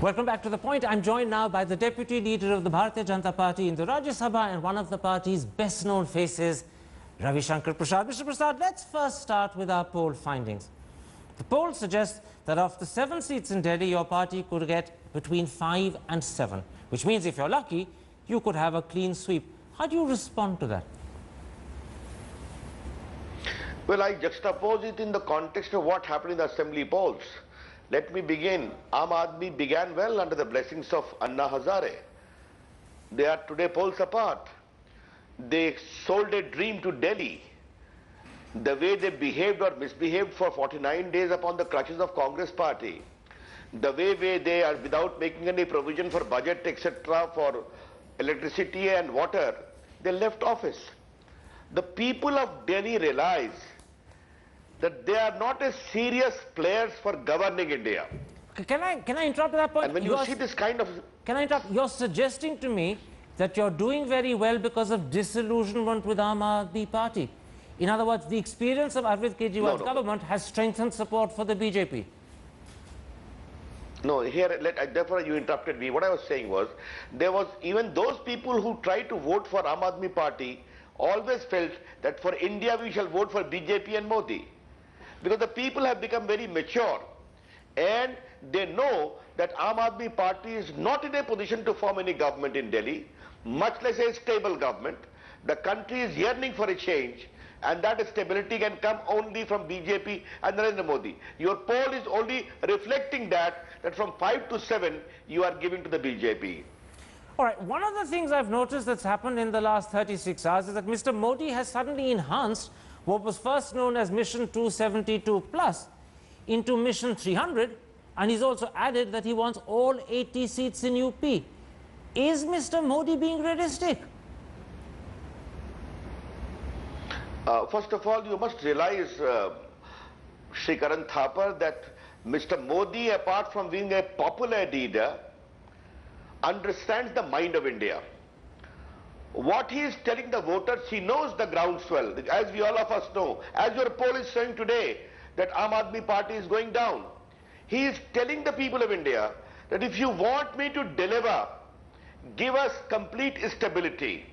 Welcome back to The Point. I'm joined now by the Deputy Leader of the Bharatiya Janata Party in the Rajya Sabha and one of the party's best-known faces, Ravi Shankar Prasad. Mr. Prasad, let's first start with our poll findings. The poll suggests that of the 7 seats in Delhi, your party could get between 5 and 7, which means if you're lucky, you could have a clean sweep. How do you respond to that? Well, I juxtapose it in the context of what happened in the assembly polls. Let me begin. Aam Aadmi began well under the blessings of Anna Hazare. They are today poles apart. They sold a dream to Delhi. The way they behaved or misbehaved for 49 days upon the clutches of Congress party, the way they are without making any provision for budget, etc., for electricity and water, they left office. The people of Delhi realize that they are not as serious players for governing India. Can I interrupt at that point? And when you see this kind of... Can I interrupt? You're suggesting to me that you're doing very well because of disillusionment with Aam Aadmi Party. In other words, the experience of Arvind Kejriwal's government has strengthened support for the BJP. No, therefore you interrupted me. What I was saying was, there was even those people who tried to vote for Aam Aadmi Party always felt that for India we shall vote for BJP and Modi. Because the people have become very mature and they know that Aam Aadmi Party is not in a position to form any government in Delhi, much less a stable government. The country is yearning for a change, and that stability can come only from BJP and Narendra Modi. Your poll is only reflecting that from 5 to 7 you are giving to the BJP. All right, one of the things I've noticed that's happened in the last 36 hours is that Mr. Modi has suddenly enhanced what was first known as Mission 272 Plus into Mission 300, and he's also added that he wants all 80 seats in UP. Is Mr. Modi being realistic? First of all, you must realize, Shri Karan Thapar, that Mr. Modi, apart from being a popular leader, understands the mind of India. What he is telling the voters, he knows the groundswell, as we all of us know. As your poll is showing today, that Aam Aadmi Party is going down. He is telling the people of India that if you want me to deliver, give us complete stability.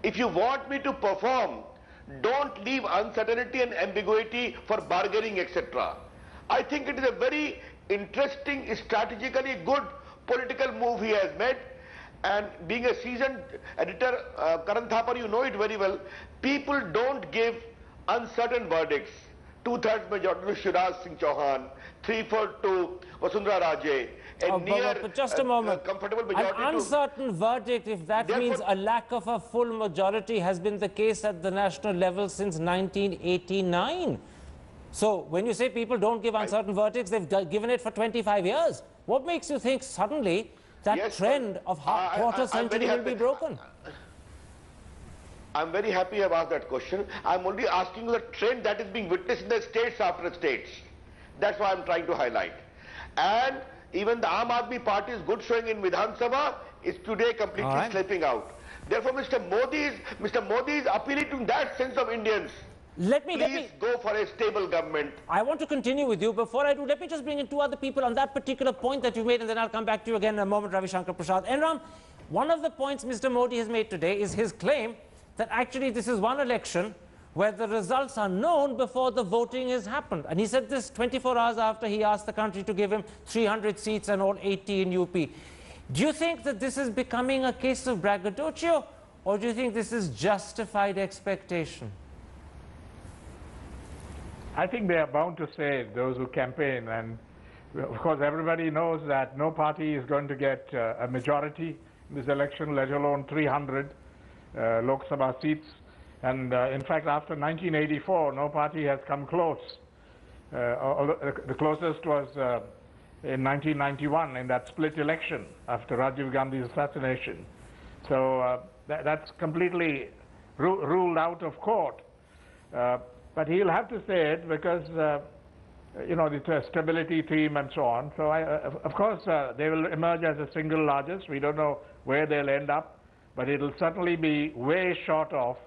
If you want me to perform, don't leave uncertainty and ambiguity for bargaining, etc. I think it is a very interesting, strategically good political move he has made. And being a seasoned editor, Karan Thapar, you know it very well, people don't give uncertain verdicts. 2/3 majority to Shivraj Singh Chauhan, 3/4 to Vasundhara Raje, but just a moment. Comfortable majority an uncertain verdict, if that means a lack of a full majority, has been the case at the national level since 1989. So when you say people don't give uncertain verdicts, they've given it for 25 years. What makes you think suddenly that trend of quarter century will be broken? I'm very happy about that question. I'm only asking you the trend that is being witnessed in the states after states. That's why I'm trying to highlight. And even the Aam Aadmi Party's good showing in Vidhan Sabha is today completely slipping out. Therefore, Mr. Modi is appealing to that sense of Indians. Please go for a stable government. I want to continue with you. Before I do, let me just bring in 2 other people on that particular point that you made, and then I'll come back to you again in a moment, Ravi Shankar Prasad. Enram, one of the points Mr. Modi has made today is his claim that actually this is one election where the results are known before the voting has happened. And he said this 24 hours after he asked the country to give him 300 seats and all 80 in UP. Do you think that this is becoming a case of braggadocio, or do you think this is justified expectation? I think they are bound to say it, those who campaign, and of course everybody knows that no party is going to get a majority in this election, let alone 300 Lok Sabha seats. And in fact, after 1984, no party has come close. The closest was in 1991 in that split election after Rajiv Gandhi's assassination. So that's completely ruled out of court. But he'll have to say it because, you know, it's a stability theme and so on. So, of course, they will emerge as a single largest. We don't know where they'll end up, but it'll certainly be way short of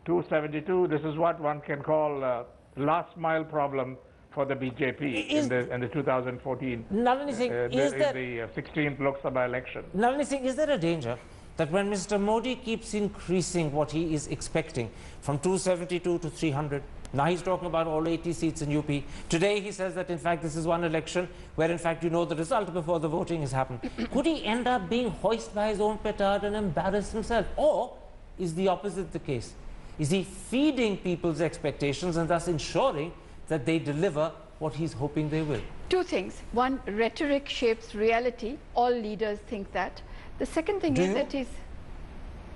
272. This is what one can call a last mile problem for the BJP in the 2014 Nalini Singh, is in there, the 16th Lok Sabha election. Nalini Singh, is there a danger that when Mr. Modi keeps increasing what he is expecting from 272 to 300, now he's talking about all 80 seats in UP. Today he says that in fact this is one election where in fact you know the result before the voting has happened. Could he end up being hoisted by his own petard and embarrass himself? Or is the opposite the case? Is he feeding people's expectations and thus ensuring that they deliver what he's hoping they will? Two things. One, rhetoric shapes reality. All leaders think that. The second thing is that he's...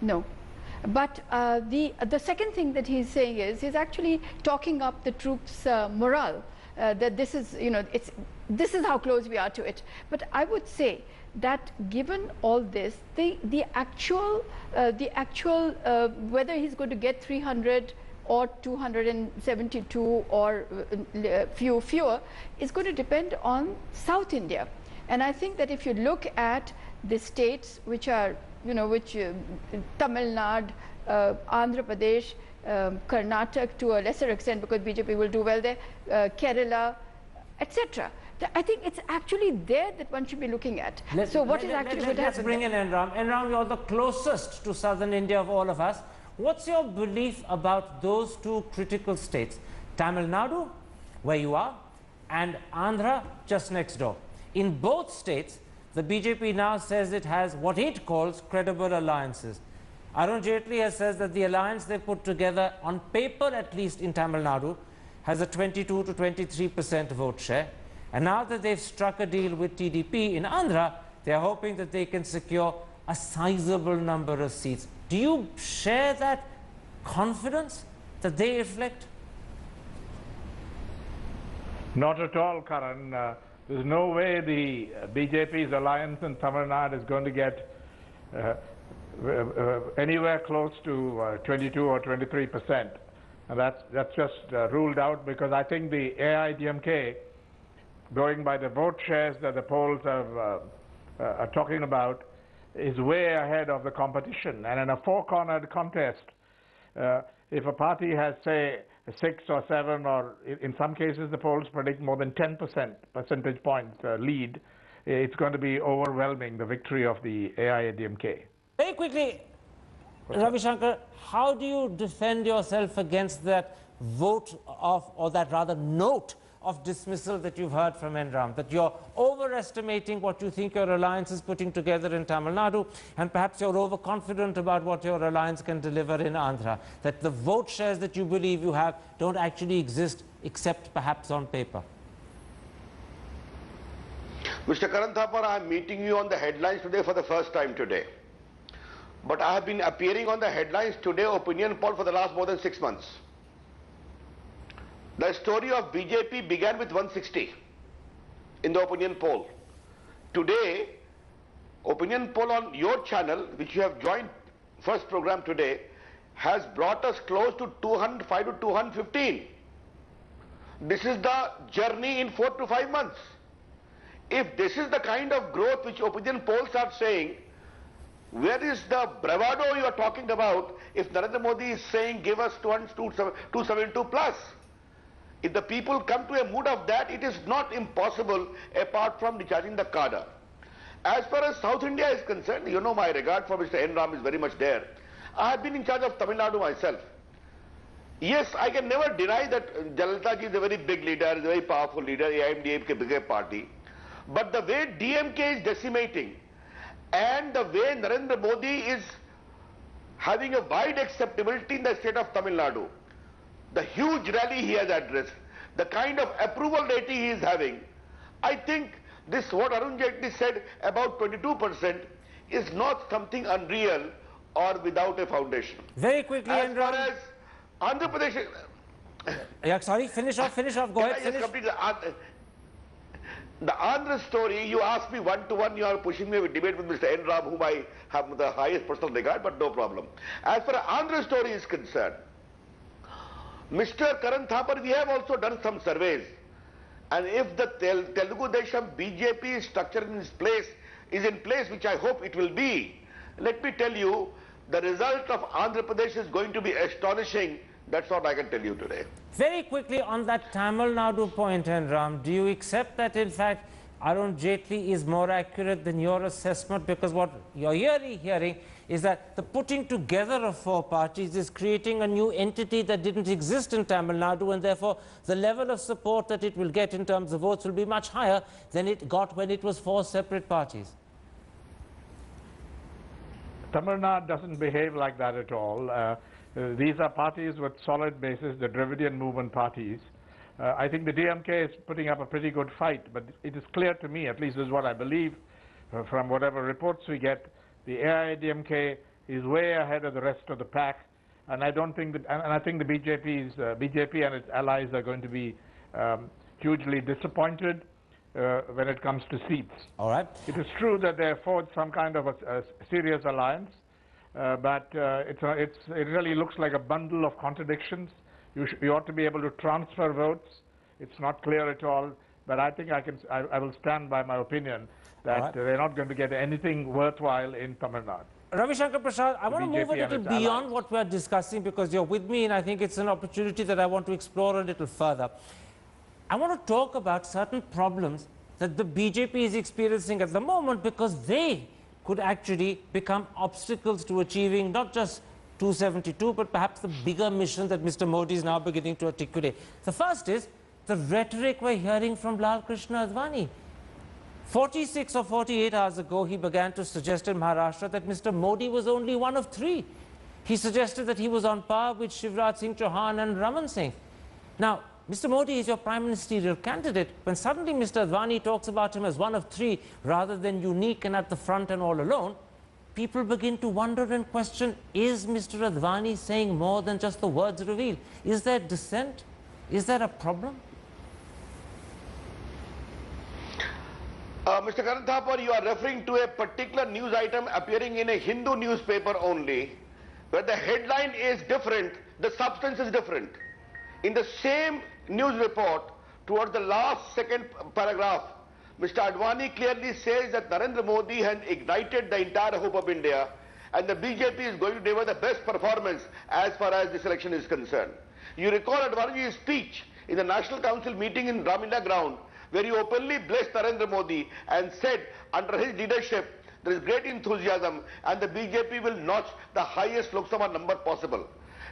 No. But the second thing that he's saying is he's actually talking up the troops' morale. That this is, you know, this is how close we are to it. But I would say that given all this, the actual whether he's going to get 300 or 272 or fewer is going to depend on South India. And I think that if you look at the states which are, you know, Tamil Nadu, Andhra Pradesh, Karnataka to a lesser extent because BJP will do well there, Kerala, etc. I think it's actually there that one should be looking at. So what is actually going to happen? Let's bring in Enram. Enram, you're the closest to southern India of all of us. What's your belief about those two critical states, Tamil Nadu, where you are, and Andhra, just next door? In both states, the BJP now says it has what it calls credible alliances. Arun Jaitley has said that the alliance they put together, on paper at least in Tamil Nadu, has a 22 to 23% vote share. And now that they've struck a deal with TDP in Andhra, they're hoping that they can secure a sizable number of seats. Do you share that confidence that they reflect? Not at all, Karan. There's no way the BJP's alliance in Tamil Nadu is going to get anywhere close to 22 or 23%. And that's just ruled out because I think the AIDMK, going by the vote shares that the polls are talking about, is way ahead of the competition. And in a four-cornered contest, if a party has, say, 6 or 7, or in some cases the polls predict more than 10 percentage points lead, it's going to be overwhelming, the victory of the AIADMK. Very quickly, Ravi Shankar, how do you defend yourself against that vote of, or that rather note of dismissal that you've heard from Enram, that you're overestimating what you think your alliance is putting together in Tamil Nadu, and perhaps you're overconfident about what your alliance can deliver in Andhra, that the vote shares that you believe you have don't actually exist except perhaps on paper? Mr. Karan Thapar, I am meeting you on the headlines today for the first time today. But I have been appearing on the headlines today opinion poll for the last more than 6 months. The story of BJP began with 160 in the opinion poll. Today, opinion poll on your channel, which you have joined first program today, has brought us close to 205 to 215. This is the journey in 4 to 5 months. If this is the kind of growth which opinion polls are saying, where is the bravado you are talking about if Narendra Modi is saying give us 272 plus? If the people come to a mood of that, it is not impossible apart from discharging the cadre. As far as South India is concerned, you know my regard for Mr. Enram is very much there. I have been in charge of Tamil Nadu myself. Yes, I can never deny that Jayalalitha ji is a very big leader, is a very powerful leader, AIMDMK, a bigger party. But the way DMK is decimating and the way Narendra Modi is having a wide acceptability in the state of Tamil Nadu, the huge rally he has addressed, the kind of approval rating he is having, I think this what Arun Jaitley said about 22% is not something unreal or without a foundation. Very quickly, as far Enram. as Andhra Pradesh... Yeah, sorry, finish off, go ahead, finish. The Andhra story, you asked me one-to-one, you are pushing me with debate with Mr. Enram, whom I have the highest personal regard, but no problem. As far as Andhra story is concerned, Mr. Karan Thapar, we have also done some surveys. And if the Telugu Desam BJP structure is in place, which I hope it will be, let me tell you, the result of Andhra Pradesh is going to be astonishing That's what I can tell you today. Very quickly on that Tamil Nadu point, and Ram, do you accept that in fact Arun Jaitley is more accurate than your assessment? Because what you're hearing is that the putting together of four parties is creating a new entity that didn't exist in Tamil Nadu, and therefore the level of support that it will get in terms of votes will be much higher than it got when it was four separate parties. Tamil Nadu doesn't behave like that at all. These are parties with solid bases, the Dravidian movement parties. I think the DMK is putting up a pretty good fight, but it is clear to me, at least this is what I believe, from whatever reports we get, the AIDMK is way ahead of the rest of the pack, and I don't think that, and I think the BJP and its allies are going to be hugely disappointed when it comes to seats. All right. It is true that they forged some kind of a serious alliance, but it really looks like a bundle of contradictions. You ought to be able to transfer votes. It's not clear at all, but I think I will stand by my opinion that they're not going to get anything worthwhile in Tamil Nadu. Ravi Shankar Prasad, I want to move a BJP little beyond what we're discussing because you're with me and I think it's an opportunity that I want to explore a little further. I want to talk about certain problems that the BJP is experiencing at the moment because they could actually become obstacles to achieving not just 272, but perhaps the bigger mission that Mr. Modi is now beginning to articulate. The first is the rhetoric we're hearing from Lal Krishna Advani. 46 or 48 hours ago, he began to suggest in Maharashtra that Mr. Modi was only one of three. He suggested that he was on par with Shivraj Singh Chauhan and Raman Singh. Now, Mr. Modi is your prime ministerial candidate. When suddenly Mr. Advani talks about him as one of three rather than unique and at the front and all alone, people begin to wonder and question, is Mr. Advani saying more than just the words revealed? Is there dissent? Is there a problem? Mr. Karan Thapar, you are referring to a particular news item appearing in a Hindu newspaper only, where the headline is different, the substance is different. In the same news report, towards the last second paragraph, Mr. Advani clearly says that Narendra Modi has ignited the entire hope of India and the BJP is going to deliver the best performance as far as this election is concerned. You recall Advani's speech in the National Council meeting in Ramila Ground, where he openly blessed Narendra Modi and said under his leadership there is great enthusiasm and the BJP will notch the highest Lok Sabha number possible.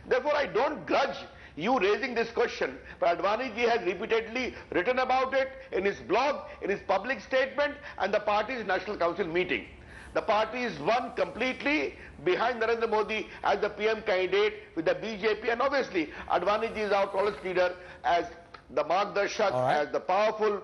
Therefore, I don't grudge you raising this question, but Advani ji has repeatedly written about it in his blog, in his public statement and the party's National Council meeting. The party is one completely behind Narendra Modi as the PM candidate with the BJP, and obviously Advani ji is our tallest leader as the Margdarshak, as the powerful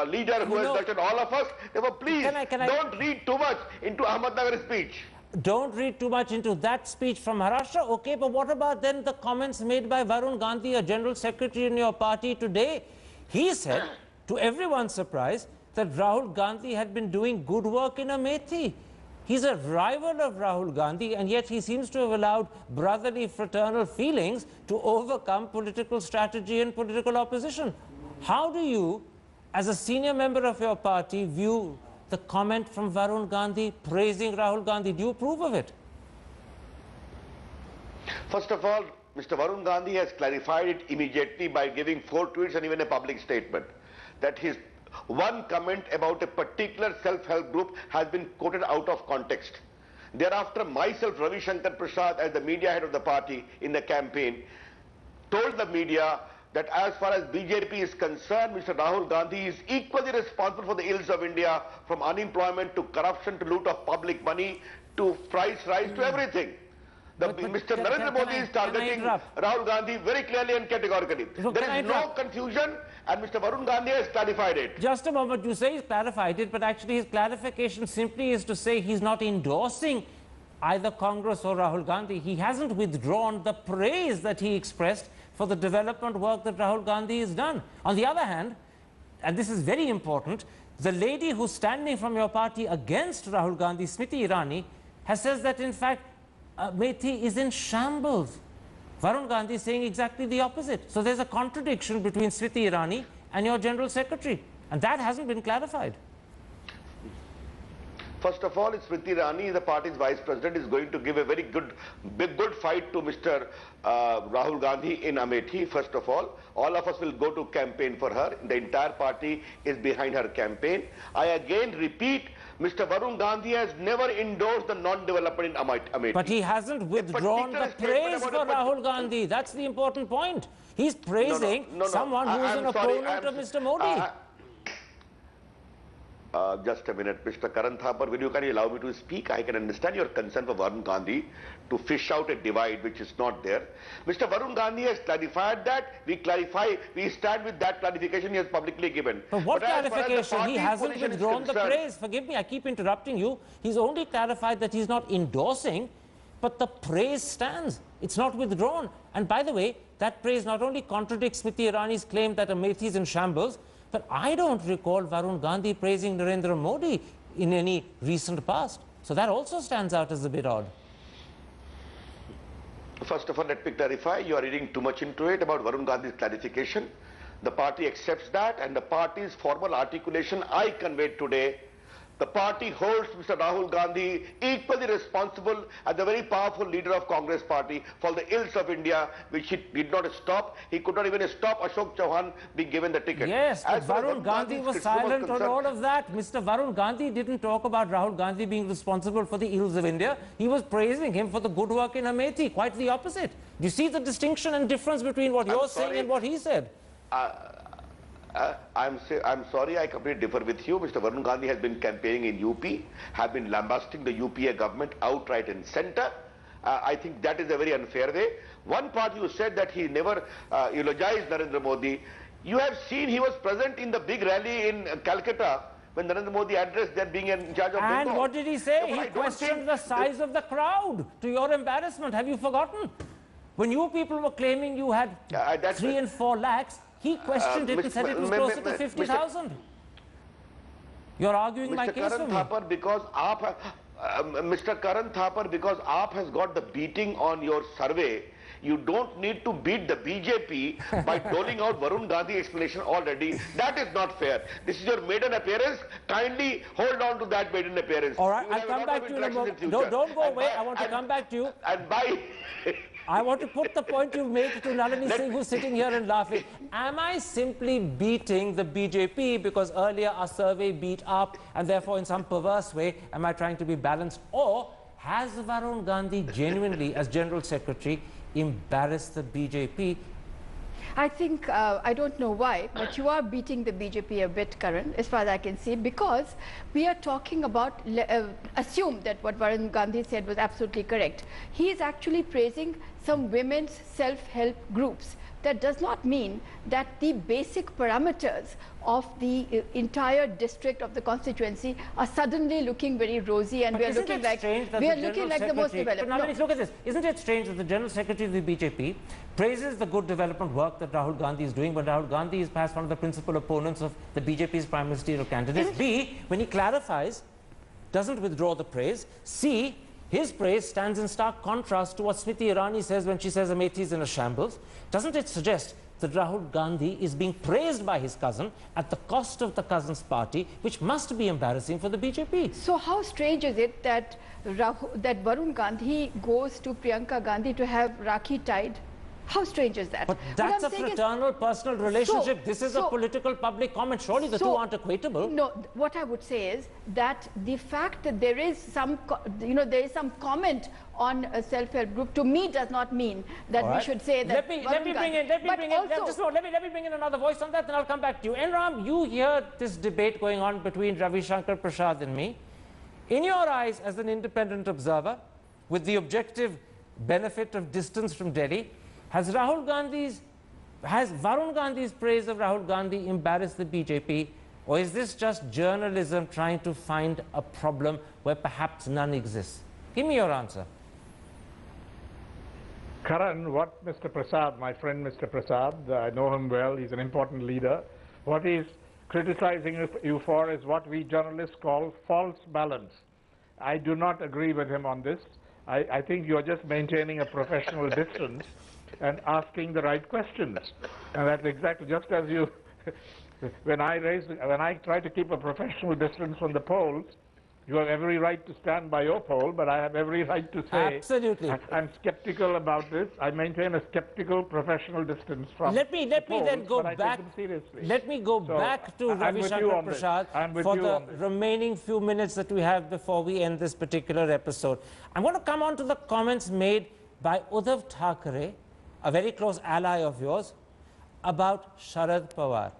leader who has nurtured all of us. Therefore, please don't read too much into Ahmednagar's speech. Don't read too much into that speech from Maharashtra. Okay, but what about then the comments made by Varun Gandhi, a general secretary in your party today? He said, to everyone's surprise, that Rahul Gandhi had been doing good work in Amethi. He's a rival of Rahul Gandhi, and yet he seems to have allowed brotherly, fraternal feelings to overcome political strategy and political opposition. How do you, as a senior member of your party, view the comment from Varun Gandhi praising Rahul Gandhi? Do you approve of it? First of all, Mr. Varun Gandhi has clarified it immediately by giving 4 tweets and even a public statement that his one comment about a particular self-help group has been quoted out of context. Thereafter, myself, Ravi Shankar Prasad, as the media head of the party in the campaign, told the media that as far as BJP is concerned, Mr. Rahul Gandhi is equally responsible for the ills of India, from unemployment to corruption to loot of public money to price rise to everything. Mr. Narendra Modi is targeting Rahul Gandhi very clearly and categorically. There is no confusion, and Mr. Varun Gandhi has clarified it. Just a moment, you say he's clarified it, but actually his clarification simply is to say he's not endorsing either Congress or Rahul Gandhi. He hasn't withdrawn the praise that he expressed for the development work that Rahul Gandhi has done. On the other hand, and this is very important, the lady who's standing from your party against Rahul Gandhi, Smriti Irani, has said that in fact Amethi is in shambles. Varun Gandhi is saying exactly the opposite. So there's a contradiction between Smriti Irani and your General Secretary, and that hasn't been clarified. First of all, Smriti Irani, the party's vice president, is going to give a very good fight to Mr. Rahul Gandhi in Amethi. First of all of us will go to campaign for her. The entire party is behind her campaign. I again repeat, Mr. Varun Gandhi has never endorsed the non-development in Amethi. But he hasn't withdrawn the praise for Rahul Gandhi. That's the important point. He's praising someone who is an opponent of Mr. Modi. Just a minute, Mr. Karan Thapar, will you kindly allow me to speak? I can understand your concern for Varun Gandhi to fish out a divide which is not there. Mr. Varun Gandhi has clarified that. We stand with that clarification he has publicly given. But what clarification? He hasn't withdrawn the praise. Forgive me, I keep interrupting you. He's only clarified that he's not endorsing, but the praise stands. It's not withdrawn. And by the way, that praise not only contradicts Smriti Irani's claim that Amethi is in shambles, but I don't recall Varun Gandhi praising Narendra Modi in any recent past. So that also stands out as a bit odd. First of all, let me clarify, you are reading too much into it about Varun Gandhi's clarification. The party accepts that, and the party's formal articulation I conveyed today. The party holds Mr. Rahul Gandhi equally responsible as the very powerful leader of Congress party for the ills of India, which he did not stop. He could not even stop Ashok Chauhan being given the ticket. Yes, but Varun Gandhi was silent on all of that. Mr. Varun Gandhi didn't talk about Rahul Gandhi being responsible for the ills of India. He was praising him for the good work in Amethi. Quite the opposite. Do you see the distinction and difference between what you're saying and what he said? I'm sorry, I completely differ with you. Mr. Varun Gandhi has been campaigning in UP, have been lambasting the UPA government outright and center. I think that is a very unfair way. One part you said that he never eulogized Narendra Modi. You have seen he was present in the big rally in Calcutta when Narendra Modi addressed that being in charge of And Bengal. what did he say? No, He questioned the size of the crowd. To your embarrassment, have you forgotten? When you people were claiming you had 3 and 4 lakhs, he questioned it and said it was closer to 50,000. You're arguing my case for me. Mr. Karan Thapar, because AAP has got the beating on your survey, you don't need to beat the BJP by doling out Varun Gandhi explanation already. That is not fair. This is your maiden appearance. Kindly hold on to that maiden appearance. All right, I'll come back to you in a moment. Don't go away. I want to come back to you. And by... I want to put the point you made to Nalini Singh, who's sitting here and laughing. Am I simply beating the BJP because earlier our survey beat up and therefore in some perverse way am I trying to be balanced? Or has Varun Gandhi genuinely, as General Secretary, embarrassed the BJP? I think, I don't know why, but you are beating the BJP a bit, Karan, as far as I can see, because we are talking about, assume that what Varun Gandhi said was absolutely correct. He is actually praising some women's self-help groups. That does not mean that the basic parameters of the entire district of the constituency are suddenly looking very rosy, and we are looking like the most developed. But look at this. Isn't it strange that the General Secretary of the BJP praises the good development work that Rahul Gandhi is doing, but Rahul Gandhi is perhaps one of the principal opponents of the BJP's prime ministerial candidate? B, when he clarifies, doesn't withdraw the praise. C, his praise stands in stark contrast to what Smriti Irani says when she says Amethi is in a shambles. Doesn't it suggest that Rahul Gandhi is being praised by his cousin at the cost of the cousin's party, which must be embarrassing for the BJP? So how strange is it that Varun Gandhi goes to Priyanka Gandhi to have Rakhi tied? How strange is that? But that's a fraternal, personal relationship. This is a political public comment. Surely the two aren't equatable. No, what I would say is that the fact that there is some, there is some comment on a self-help group, to me does not mean that we should say that. Let me bring in another voice on that, then I'll come back to you. Enram, you hear this debate going on between Ravi Shankar Prasad and me. In your eyes, as an independent observer, with the objective benefit of distance from Delhi, has Varun Gandhi's praise of Rahul Gandhi embarrassed the BJP, or is this just journalism trying to find a problem where perhaps none exists? Give me your answer. Karan, what Mr. Prasad, my friend Mr. Prasad, I know him well, he's an important leader. What he's criticizing you for is what we journalists call false balance. I do not agree with him on this. I think you're just maintaining a professional distance and asking the right questions. And that's exactly just as you, when I try to keep a professional distance from the polls, You have every right to stand by your poll, but I have every right to say Absolutely. I'm skeptical about this. I maintain a skeptical professional distance from Let me then polls, go but I take back. them seriously. Let me go So, back to I'm Ravi with you Shankar on this. Prasad I'm with for you the on this. remaining few minutes that we have before we end this particular episode. I'm going to come on to the comments made by Uddhav Thackeray, a very close ally of yours, about Sharad Pawar.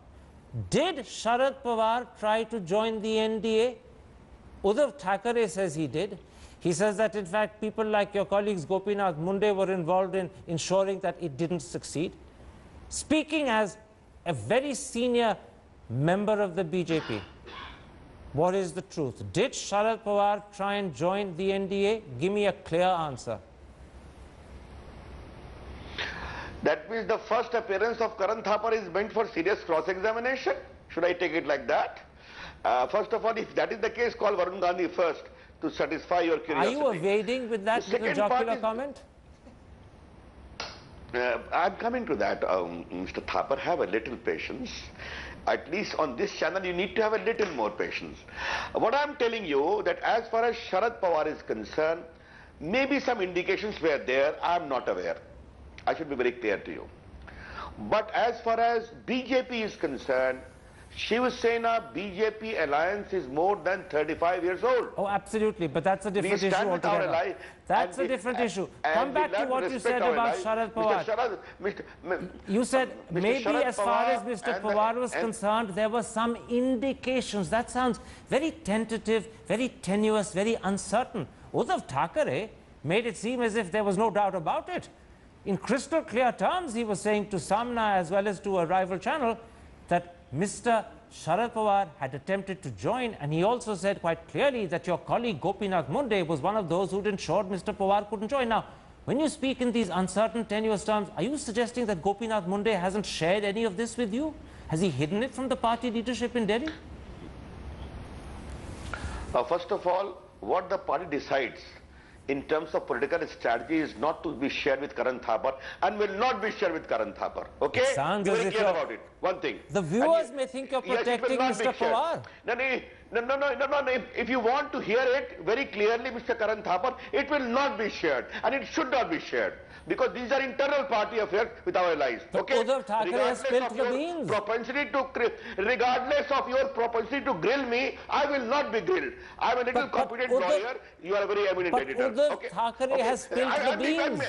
Did Sharad Pawar try to join the NDA? Uddhav Thackeray says he did. He says that, in fact, people like your colleagues Gopinath Munde were involved in ensuring that it didn't succeed. Speaking as a very senior member of the BJP, what is the truth? Did Sharad Pawar try and join the NDA? Give me a clear answer. That means the first appearance of Karan Thapar is meant for serious cross-examination? Should I take it like that? First of all, if that is the case, call Varun Gandhi first to satisfy your Are curiosity. you evading with that The little second part jocular is- comment? I'm coming to that, Mr. Thapar. Have a little patience. At least on this channel, you need to have a little more patience. What I'm telling you, that as far as Sharad Pawar is concerned, maybe some indications were there. I'm not aware. I should be very clear to you. But as far as BJP is concerned, Shiv Sena BJP alliance is more than 35 years old. Oh, absolutely. But that's a different issue stand with our altogether. ally, That's and a different issue. and Come we back to learn what you respect said our about ally. Sharad Pawar. You said Mr. maybe Sharad as far as Pawar Mr. and the- Pawar was and- concerned, there were some indications. That sounds very tentative, very tenuous, very uncertain. Uddhav Thackeray made it seem as if there was no doubt about it. In crystal clear terms, he was saying to Samna as well as to a rival channel that Mr. Sharad Pawar had attempted to join, and he also said quite clearly that your colleague Gopinath Munde was one of those who ensured Mr. Pawar couldn't join. Now, when you speak in these uncertain, tenuous terms, are you suggesting that Gopinath Munde hasn't shared any of this with you? Has he hidden it from the party leadership in Delhi? First of all, what the party decides in terms of political strategy is not to be shared with Karan Thapar and will not be shared with Karan Thapar. Okay? It sounds Be as very if clear you're- about it. One thing. The And viewers may think you're yes, it will protecting not be Mr. shared. Pawar. No. If you want to hear it very clearly, Mr. Karan Thapar, it will not be shared and it should not be shared. Because these are internal party affairs with our allies. But Okay? Uddhav Thackeray has Regardless spilled of the your beans. regardless of your propensity to grill me, I will not be grilled. I'm a little But competent Uddhav- lawyer. You are a very eminent but editor. Uddhav Thackeray has spilled the beans.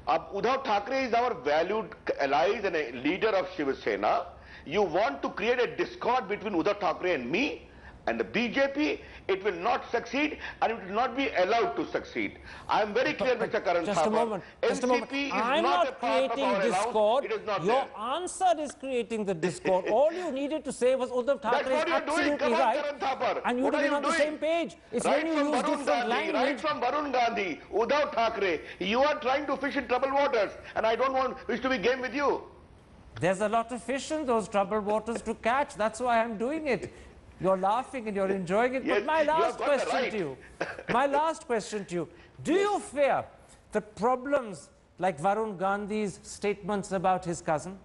Uddhav Thackeray is our valued ally and a leader of Shiv Sena. You want to create a discord between Uddhav Thackeray and me and the BJP, it will not succeed and it will not be allowed to succeed. I am very clear, Mr. Karan Just a Thapar. moment. Just a moment. NCP is I'm not a not part of creating our allowance. discord. It is not Your there. answer is creating the discord. All you needed to say was Uddhav That's Thackeray is what you're doing. absolutely Come on, right. Karan Thapar. And you What would are have been you on the doing? same page. It's Right when you from use Varun different Gandhi, right language. from Varun Gandhi, Uddhav Thackeray, you are trying to fish in troubled waters, and I don't want wish to be game with you. There's a lot of fish in those troubled waters to catch. That's why I'm doing it. You're laughing and you're enjoying it. Yes, But my you have last got the question right. to you, my last question to you, do you fear that problems like Varun Gandhi's statements about his cousin,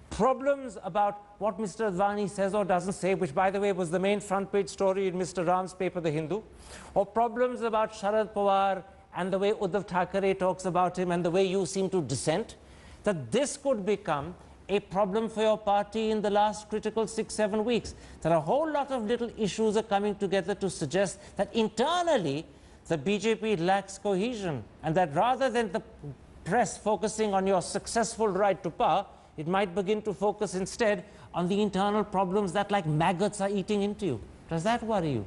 problems about what Mr. Advani says or doesn't say, which by the way was the main front page story in Mr. Ram's paper, The Hindu, or problems about Sharad Pawar and the way Uddhav Thackeray talks about him and the way you seem to dissent, that this could become a problem for your party in the last critical 6-7 weeks. There are a whole lot of little issues are coming together to suggest that internally the BJP lacks cohesion and that rather than the press focusing on your successful ride to power, it might begin to focus instead on the internal problems that like maggots are eating into you. Does that worry you?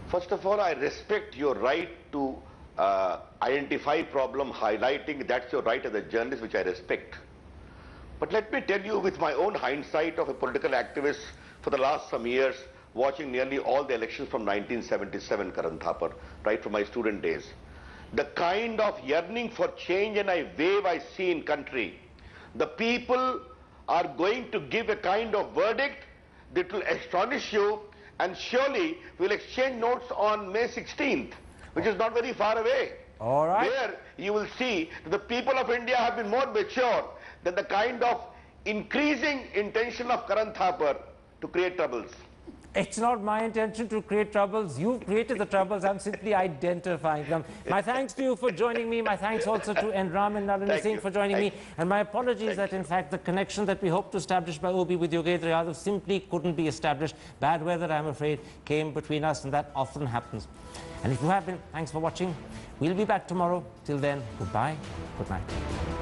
First of all, I respect your right to identify problem, highlighting. That's your right as a journalist, which I respect. But let me tell you, with my own hindsight of a political activist for the last some years, watching nearly all the elections from 1977, Karan Thapar, right from my student days, the kind of yearning for change and a wave I see in country, the people are going to give a kind of verdict that will astonish you, and surely we'll exchange notes on May 16th, which is not very far away. All right. Where you will see that the people of India have been more mature than the kind of increasing intention of Karan Thapar to create troubles. It's not my intention to create troubles. You've created the troubles. I'm simply identifying them. My thanks to you for joining me. My thanks also to N. Ram and Nalini Singh for joining me. And my apologies that, in fact, the connection that we hoped to establish by Obi with Yogendra Yadav simply couldn't be established. Bad weather, I'm afraid, came between us, and that often happens. And if you have been, thanks for watching. We'll be back tomorrow. Till then, goodbye, good night.